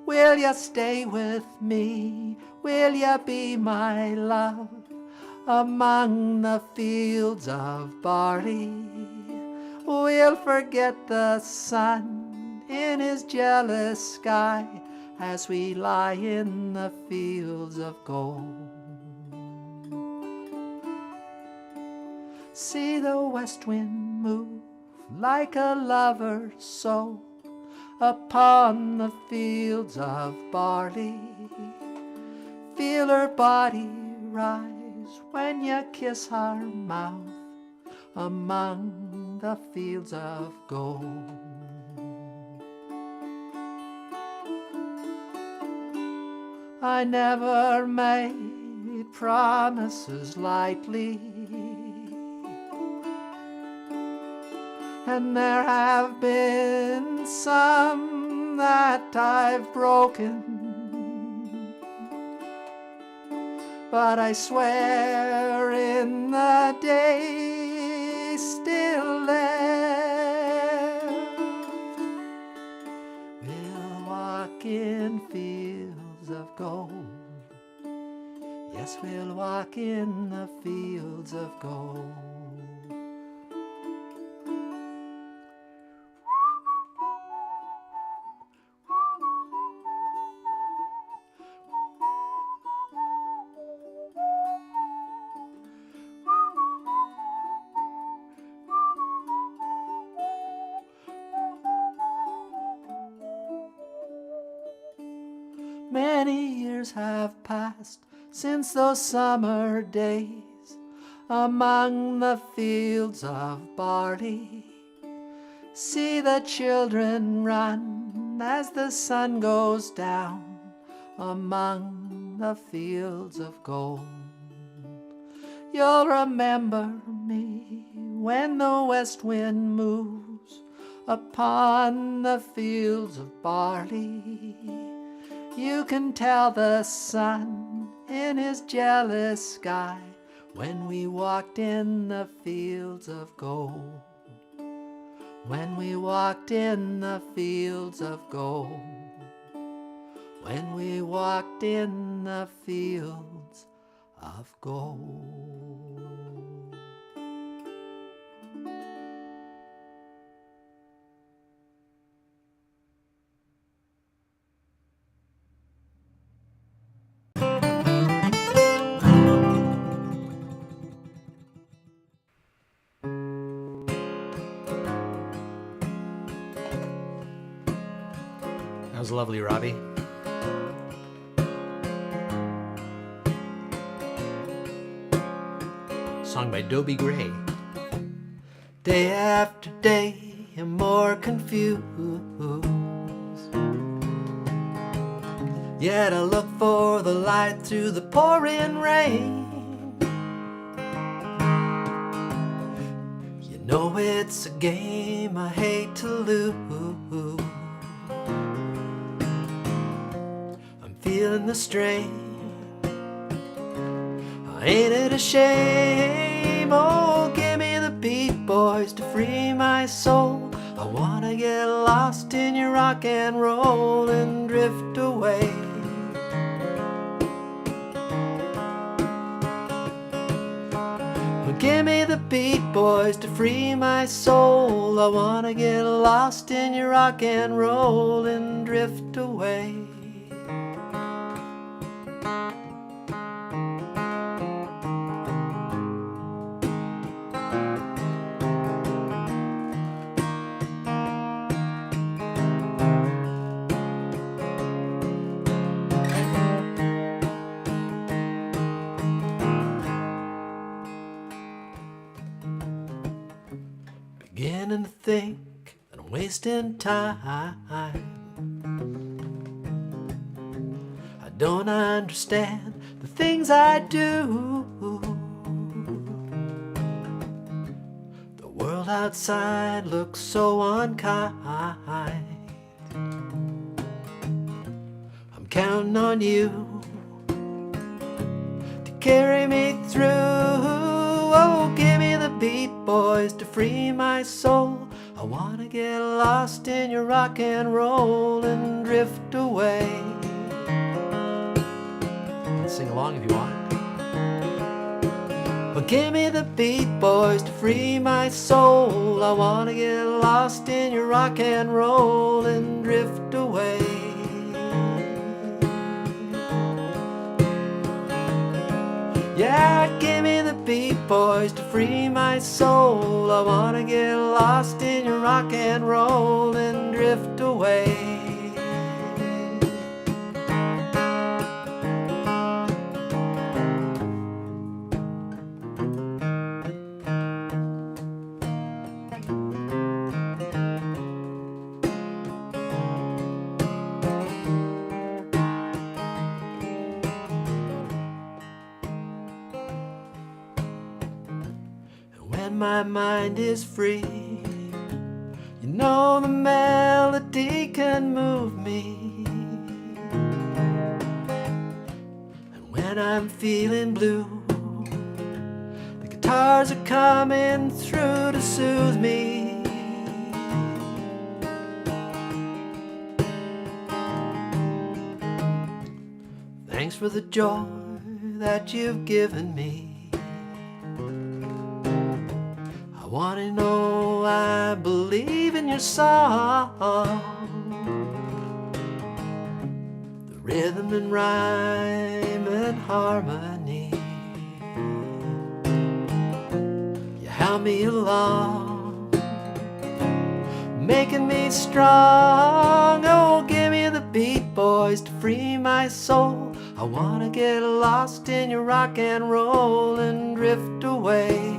Will you stay with me? Will you be my love among the fields of barley? We'll forget the sun in his jealous sky as we lie in the fields of gold. See the west wind move like a lover's soul upon the fields of barley. Feel her body rise when you kiss her mouth among the fields of gold. I never made promises lightly, and there have been some that I've broken, but I swear in the day still left, we'll walk in fields of gold. Yes, we'll walk in the fields of gold. Many years have passed since those summer days among the fields of barley. See the children run as the sun goes down among the fields of gold. You'll remember me when the west wind moves upon the fields of barley. You can tell the sun in his jealous sky when we walked in the fields of gold. When we walked in the fields of gold. when we walked in the fields of gold. That was lovely, Robbie. Song by Dobie Gray. Day after day, I'm more confused. Yet I look for the light through the pouring rain. You know it's a game I hate to lose. I'm feeling the strain. Ain't it a shame? Oh, give me the beat, boys, to free my soul. I wanna get lost in your rock and roll and drift away. Give me the beat, boys, to free my soul. I wanna get lost in your rock and roll and drift away. Beginning to think that I'm wasting time. I don't understand the things I do. The world outside looks so unkind. I'm counting on you to carry me through. Oh, give me the beat, boys, to free my soul. I wanna get lost in your rock and roll and drift away. Sing along if you want. Well, give me the beat, boys, to free my soul. I wanna get lost in your rock and roll and drift away. Yeah, give me the beat, boys, to free my soul. I wanna get lost in your rock and roll and drift away. When my mind is free, you know the melody can move me. And when I'm feeling blue, the guitars are coming through to soothe me. Thanks for the joy that you've given me. I wanna know I believe in your song, the rhythm and rhyme and harmony. You help me along, making me strong. Oh, give me the beat, boys, to free my soul. I wanna get lost in your rock and roll and drift away.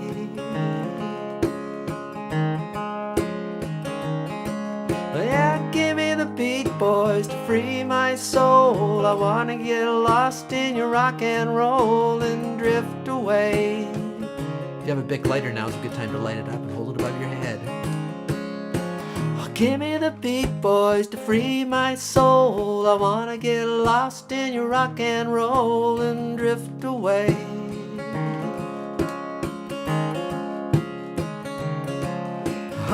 Yeah, give me the beat, boys, to free my soul. I wanna get lost in your rock and roll and drift away. If you have a Bic lighter, now is a good time to light it up and hold it above your head. Oh, give me the beat, boys, to free my soul. I wanna get lost in your rock and roll and drift away.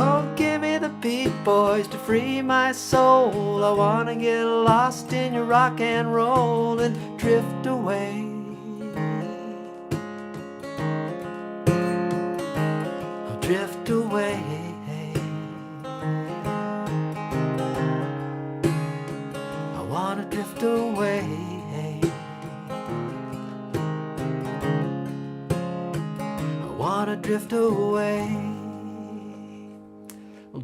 Oh, give me the Beat Boys to free my soul. I wanna get lost in your rock and roll and drift away. I'll drift away. I wanna drift away. I wanna drift away.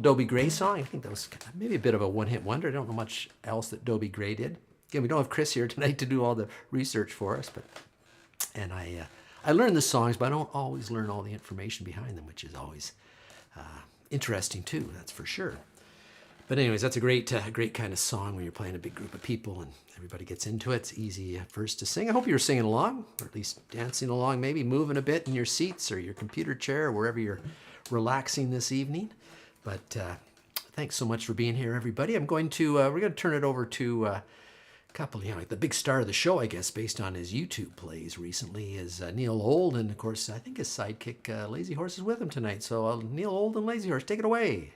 Dobie Gray song. I think that was maybe a bit of a one-hit wonder. I don't know much else that Dobie Gray did. Again, we don't have Chris here tonight to do all the research for us, and I learn the songs, but I don't always learn all the information behind them, which is always interesting too. That's for sure. But anyways, that's a great kind of song when you're playing a big group of people and everybody gets into it. It's easy at first to sing. I hope you were singing along, or at least dancing along, maybe moving a bit in your seats or your computer chair or wherever you're relaxing this evening. But thanks so much for being here, everybody. We're going to turn it over to a couple, the big star of the show, I guess, based on his YouTube plays recently, is Neil Old. And of course, I think his sidekick, Lazy Horse, is with him tonight. So Neil Old and Lazy Horse, take it away.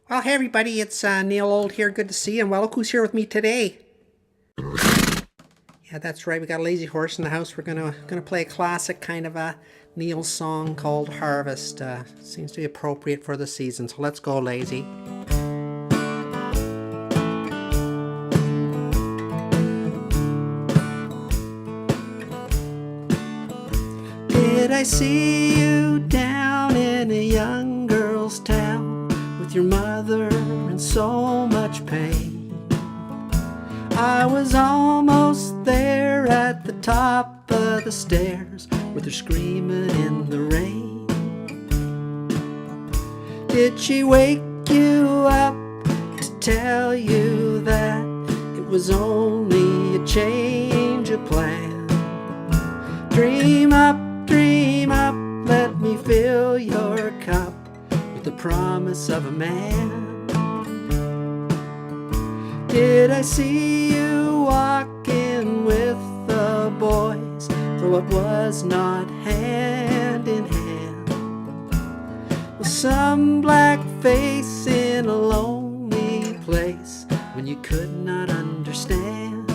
Well, hey everybody, it's Neil Old here. Good to see you. And well, look who's here with me today. Yeah, that's right. We got a Lazy Horse in the house. We're gonna play a classic kind of a Neil song called Harvest. Seems to be appropriate for the season. So let's go, Lazy. Did I see you down in a young girl's town? Your mother in so much pain. I was almost there at the top of the stairs with her screaming in the rain. Did she wake you up to tell you that it was only a change of plan? Dream up, let me fill your cup with the promise of a man. Did I see you walking with the boys, though it was not hand in hand? With some black face in a lonely place when you could not understand?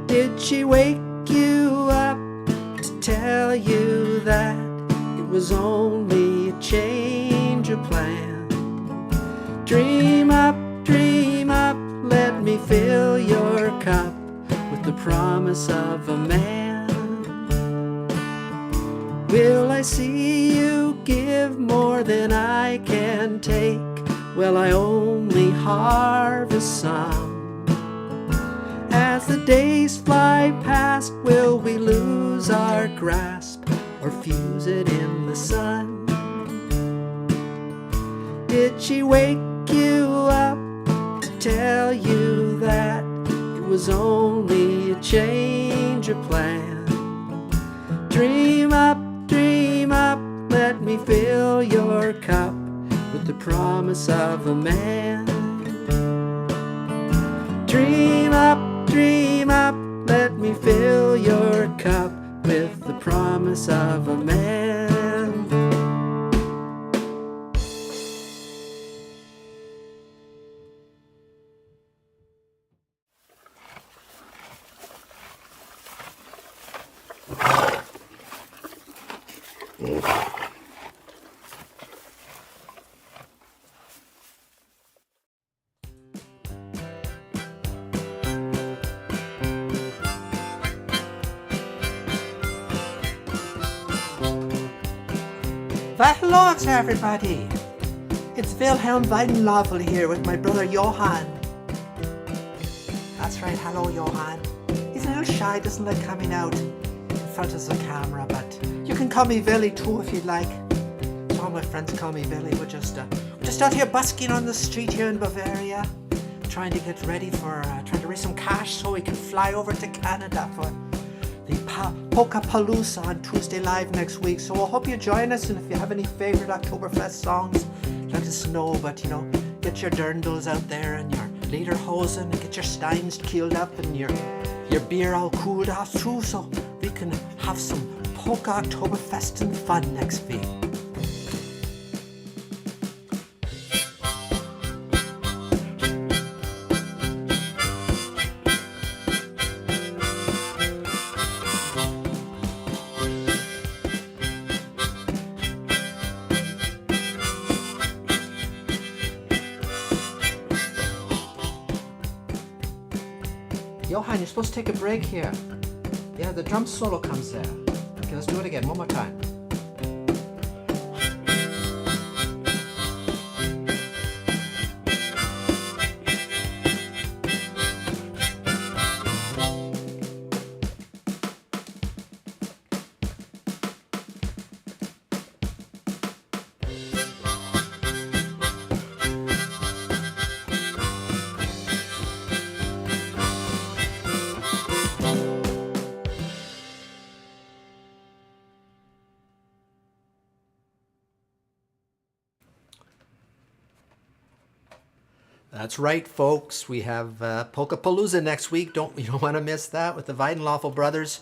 Did she wake you up to tell you that it was only a change of plan? Dream up, let me fill your cup with the promise of a man. Will I see you give more than I can take? Well, I only harvest some. As the days fly past, will we lose our grasp or fuse it in the sun? Did she wake you up to tell you that it was only a change of plan? Dream up, let me fill your cup with the promise of a man. Dream up, let me fill your cup with the promise of a man. Well, hello to everybody. It's Wilhelm Weidenlaufel here with my brother Johann. That's right, hello Johann. He's a little shy, doesn't like coming out in front of the camera, but you can call me Willy too if you'd like. So all my friends call me Willy. We're just out here busking on the street here in Bavaria, trying to get ready for, trying to raise some cash so we can fly over to Canada for the Polka-Palooza on Tuesday Live next week. So we'll hope you join us, and if you have any favorite Oktoberfest songs, let us know. But you get your dirndls out there and your lederhosen, and get your steins keeled up and your beer all cooled off too, so we can have some polka Oktoberfest and fun next week. Johan, you're supposed to take a break here. Yeah, the drum solo comes there. Okay, let's do it again, one more time. That's right, folks. We have Polka Palooza next week. You don't want to miss that with the Weidenloffel brothers,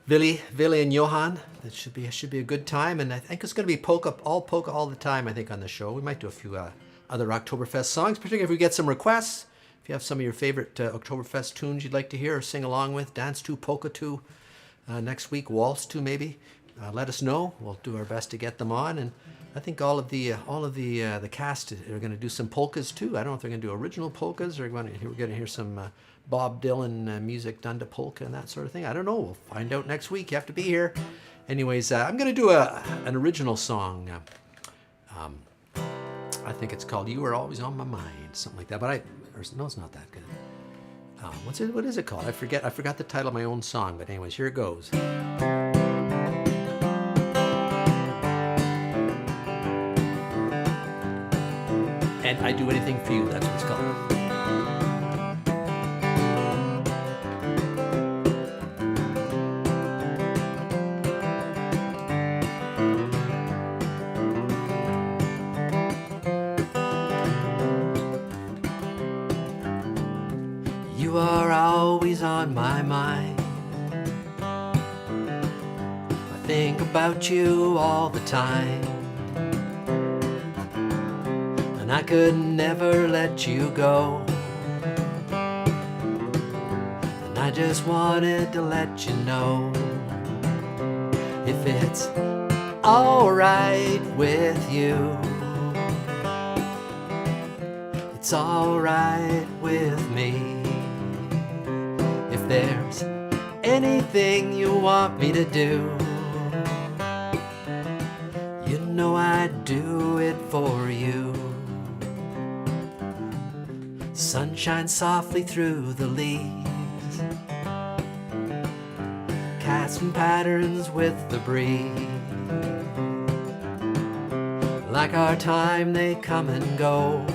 Willy and Johan. That should be a good time, and I think it's going to be polka all the time. I think on the show we might do a few other Oktoberfest songs, particularly if we get some requests. If you have some of your favorite Oktoberfest tunes you'd like to hear or sing along with, dance to, polka to, next week, waltz to maybe, let us know. We'll do our best to get them on, and I think all of the cast are going to do some polkas too. I don't know if they're going to do original polkas or we're going to hear some Bob Dylan music done to polka and that sort of thing. I don't know. We'll find out next week. You have to be here. Anyways, I'm going to do an original song. I think it's called "You Were Always on My Mind," something like that. But no, it's not that good. What is it called? I forgot the title of my own song. But anyways, here it goes. And I Do Anything For You, that's what it's called. You are always on my mind. I think about you all the time. I could never let you go, and I just wanted to let you know, if it's alright with you, it's alright with me. If there's anything you want me to do, you know I'd do it for you. Sun shines softly through the leaves, casting patterns with the breeze. Like our time, they come and go.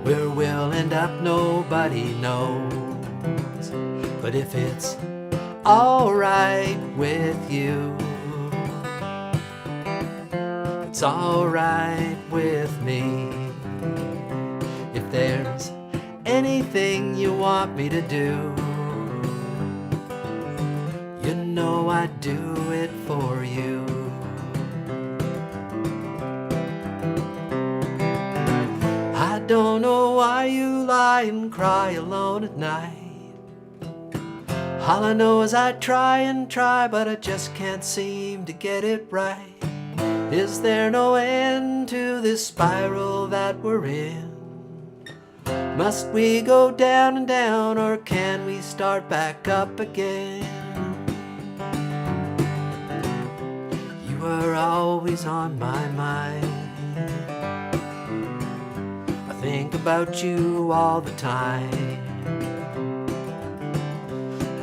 Where we'll end up, nobody knows. But if it's alright with you, it's alright with me. If there's anything you want me to do, you know I'd do it for you. I don't know why you lie and cry alone at night. All I know is I try and try, but I just can't seem to get it right. Is there no end to this spiral that we're in? Must we go down and down, or can we start back up again? You were always on my mind. I think about you all the time,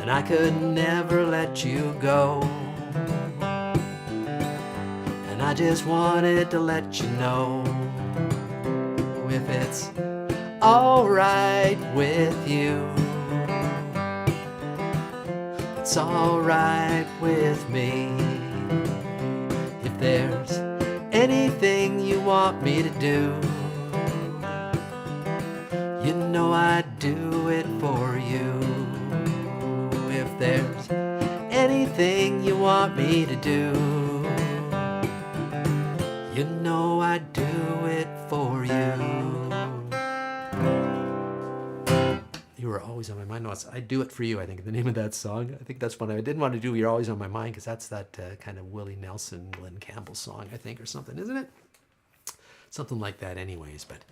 and I could never let you go. And I just wanted to let you know, if it's alright with you, it's alright with me. If there's anything you want me to do. You know I'd do it for you. If there's anything you want me to do, you know I'd do it for you. You Were Always on My Mind. No, it's I Do It For You, I think, the name of that song. I think that's one I didn't want to do You're Always on My Mind, because that's that kind of Willie Nelson, Glenn Campbell song, I think, or something, isn't it? Something like that anyways. But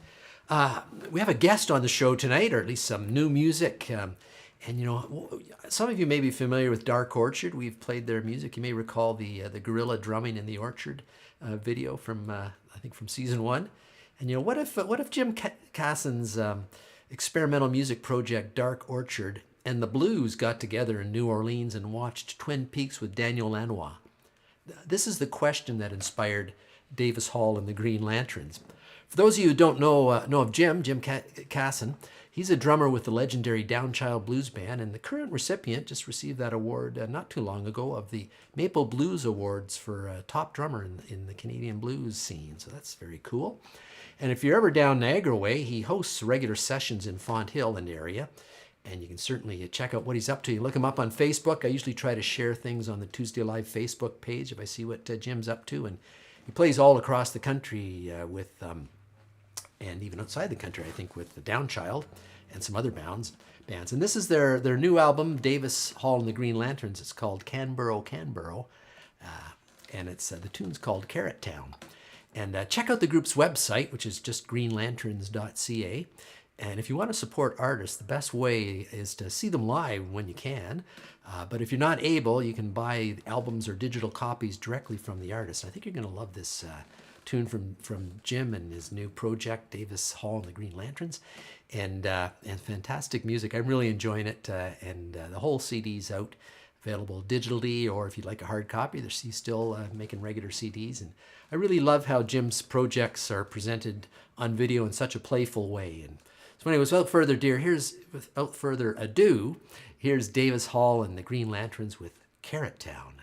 we have a guest on the show tonight, or at least some new music. And, you know, some of you may be familiar with Dark Orchard. We've played their music. You may recall the gorilla drumming in the orchard video from, I think, from season 1. And, you know, what if Jim Casson's experimental music project Dark Orchard and the Blues got together in New Orleans and watched Twin Peaks with Daniel Lanois? This is the question that inspired Davis Hall and the Green Lanterns. For those of you who don't know of Jim Casson, he's a drummer with the legendary Downchild Blues Band, and the current recipient just received that award not too long ago of the Maple Blues Awards for top drummer in the Canadian blues scene. So that's very cool. And if you're ever down Niagara way, he hosts regular sessions in Font Hill and area. And you can certainly check out what he's up to. You look him up on Facebook. I usually try to share things on the Tuesday Live Facebook page if I see what Jim's up to. And he plays all across the country and even outside the country, I think, with the Downchild and some other bands. And this is their new album, Davis Hall and the Green Lanterns. It's called Canberra, and it's the tune's called Carrot Town. And check out the group's website, which is just greenlanterns.ca. And if you want to support artists, the best way is to see them live when you can. But if you're not able, you can buy albums or digital copies directly from the artist. I think you're going to love this tune from Jim and his new project, Davis Hall and the Green Lanterns. And fantastic music. I'm really enjoying it. And the whole CD's out, available digitally, or if you'd like a hard copy, he's still making regular CDs. And I really love how Jim's projects are presented on video in such a playful way. And so anyways, without further ado, here's Davis Hall and the Green Lanterns with Carrot Town.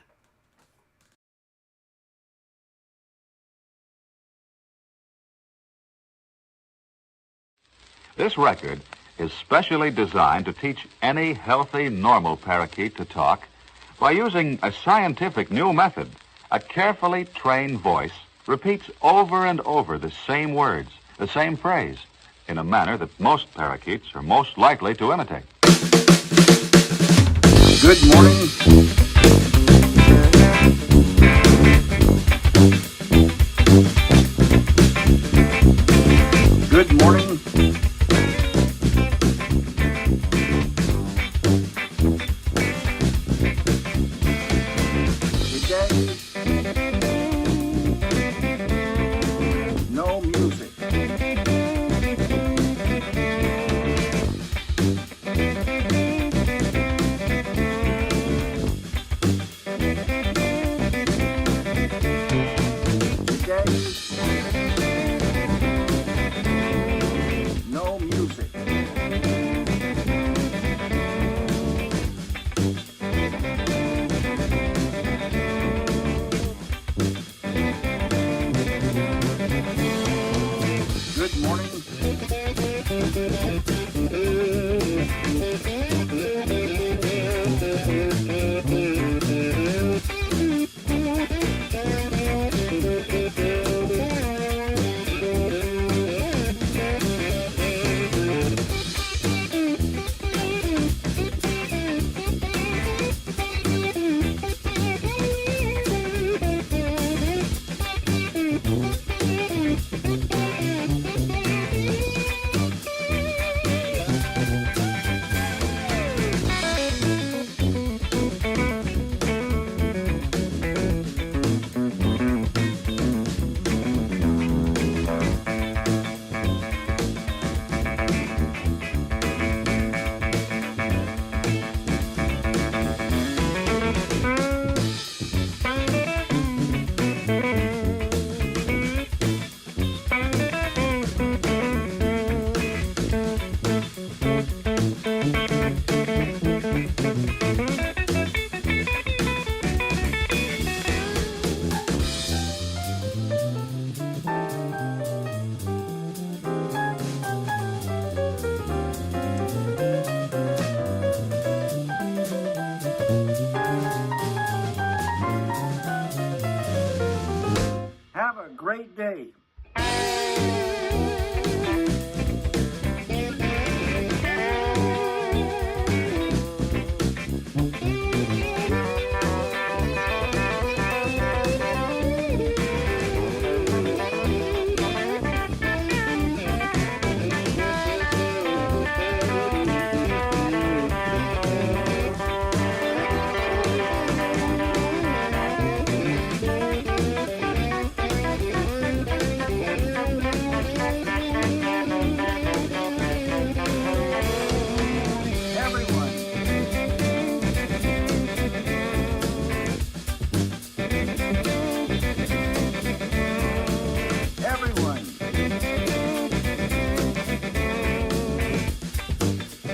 This record is specially designed to teach any healthy, normal parakeet to talk by using a scientific new method. A carefully trained voice repeats over and over the same words, the same phrase, in a manner that most parakeets are most likely to imitate. Good morning. Good morning. No music.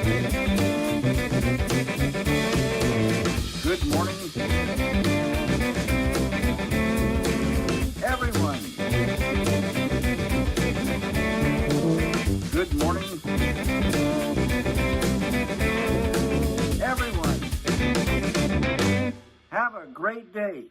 Good morning, everyone. Good morning, everyone. Have a great day.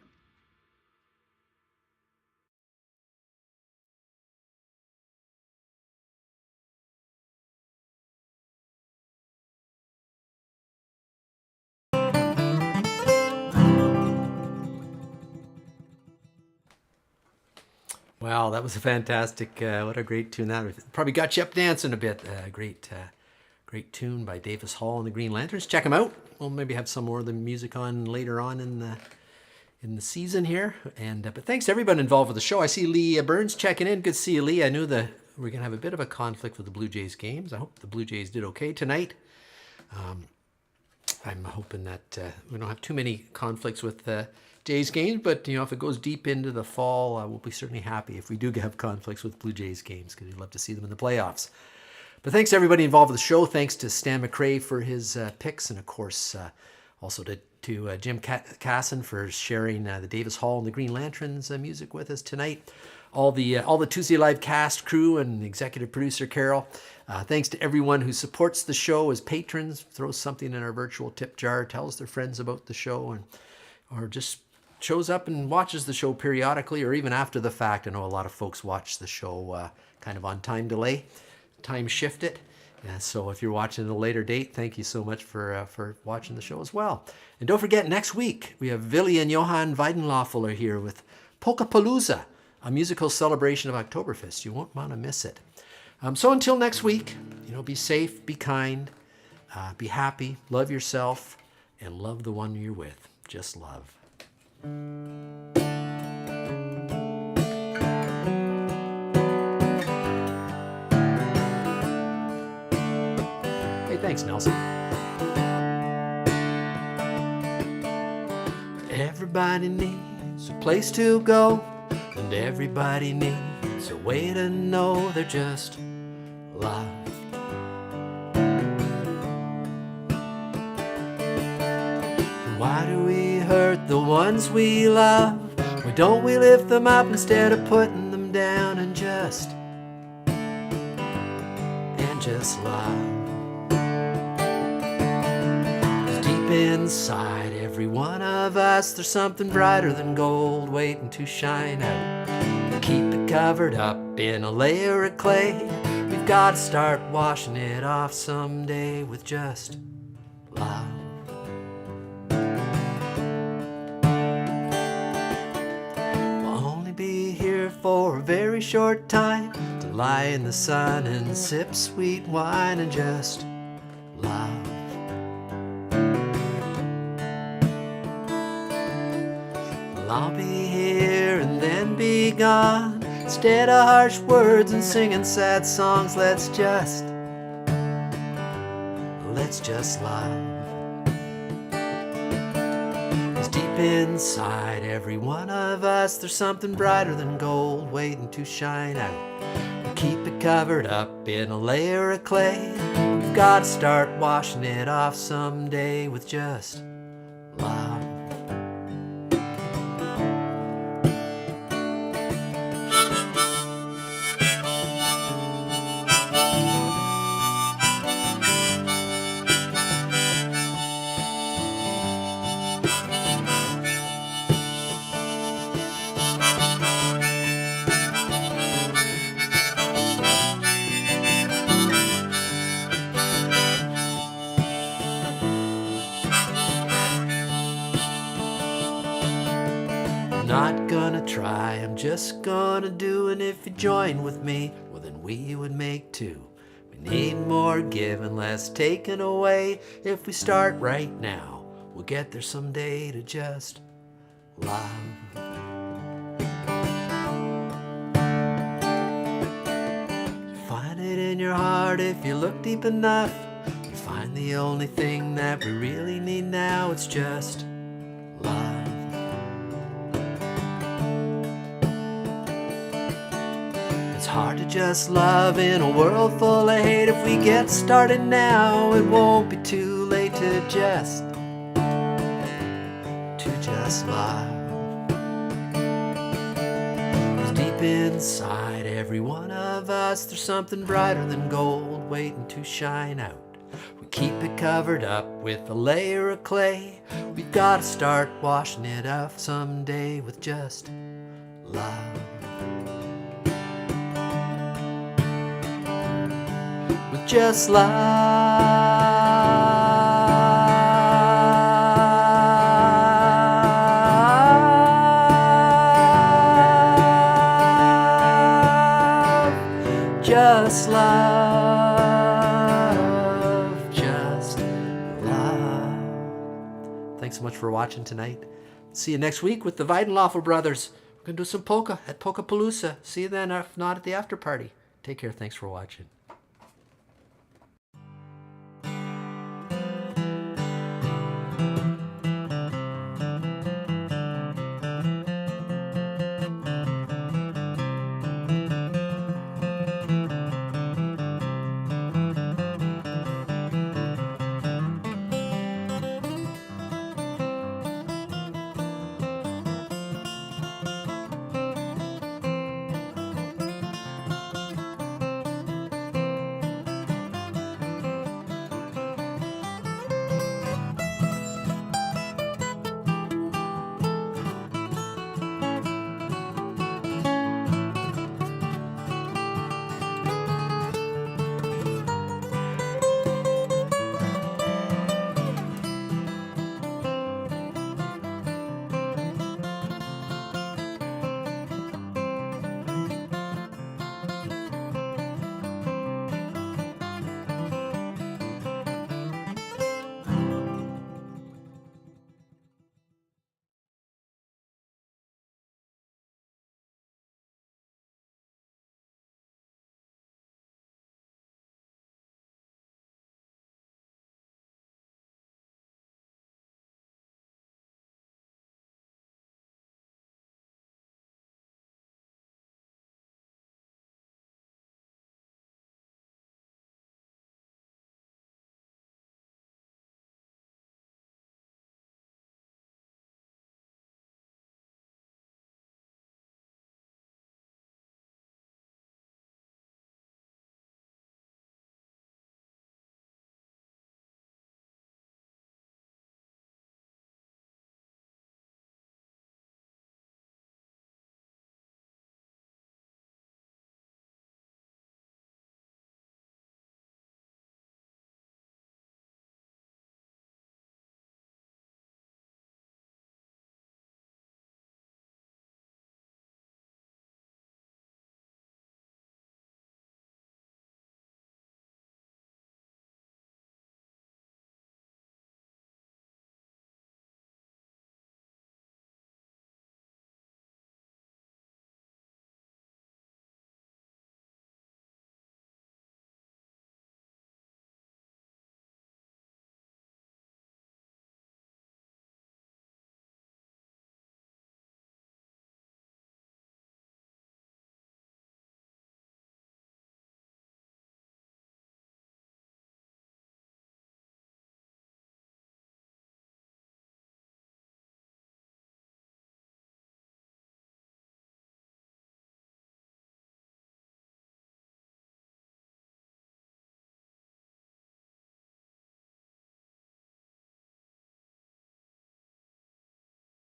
Wow, that was a fantastic, what a great tune that was. Probably got you up dancing a bit. Great tune by Davis Hall and the Green Lanterns. Check them out. We'll maybe have some more of the music on later on in the season here. And but thanks to everybody involved with the show. I see Lee Burns checking in. Good to see you, Lee. I knew that we're going to have a bit of a conflict with the Blue Jays games. I hope the Blue Jays did okay tonight. I'm hoping that we don't have too many conflicts with Jays games, but you know, if it goes deep into the fall, we'll be certainly happy if we do have conflicts with Blue Jays games, because we'd love to see them in the playoffs. But thanks to everybody involved with the show. Thanks to Stan McRae for his picks, and of course also to Jim Casson for sharing the Davis Hall and the Green Lanterns music with us tonight. All the Tuesday Live cast, crew, and executive producer Carol. Thanks to everyone who supports the show as patrons, throws something in our virtual tip jar, tells their friends about the show, or just shows up and watches the show periodically or even after the fact. I know a lot of folks watch the show kind of on time delay, time shifted. So if you're watching at a later date, thank you so much for watching the show as well. And don't forget, next week we have Willy and Johann Weidenloffel are here with Polkapalooza, a musical celebration of Oktoberfest. You won't want to miss it. So until next week, be safe, be kind, be happy, love yourself, and love the one you're with. Just love. Hey, thanks, Nelson. Everybody needs a place to go, and everybody needs a way to know they're just loved. Why do we hurt the ones we love? Why don't we lift them up instead of putting them down and just love? 'Cause deep inside every one of us, there's something brighter than gold waiting to shine out. Keep it covered up in a layer of clay. We've got to start washing it off someday with just love. For a very short time, to lie in the sun and sip sweet wine and just love. Well, I'll be here and then be gone. Instead of harsh words and singing sad songs, let's just love. Deep inside every one of us, there's something brighter than gold waiting to shine out. We keep it covered up in a layer of clay. We've got to start washing it off someday with just love. Not gonna try, I'm just gonna do, and if you join with me, well then we would make two. We need more giving, less taken away. If we start right now, we'll get there someday to just love. You find it in your heart if you look deep enough. You find the only thing that we really need now, it's just love. It's hard to just love in a world full of hate. If we get started now, it won't be too late to just love. 'Cause deep inside every one of us, there's something brighter than gold waiting to shine out. We keep it covered up with a layer of clay. We've got to start washing it off someday with just love. With just love. Just love, just love. Thanks so much for watching tonight. See you next week with the Weidenlaufel brothers. We're going to do some polka at Polkapalooza. See you then, if not at the after party. Take care. Thanks for watching.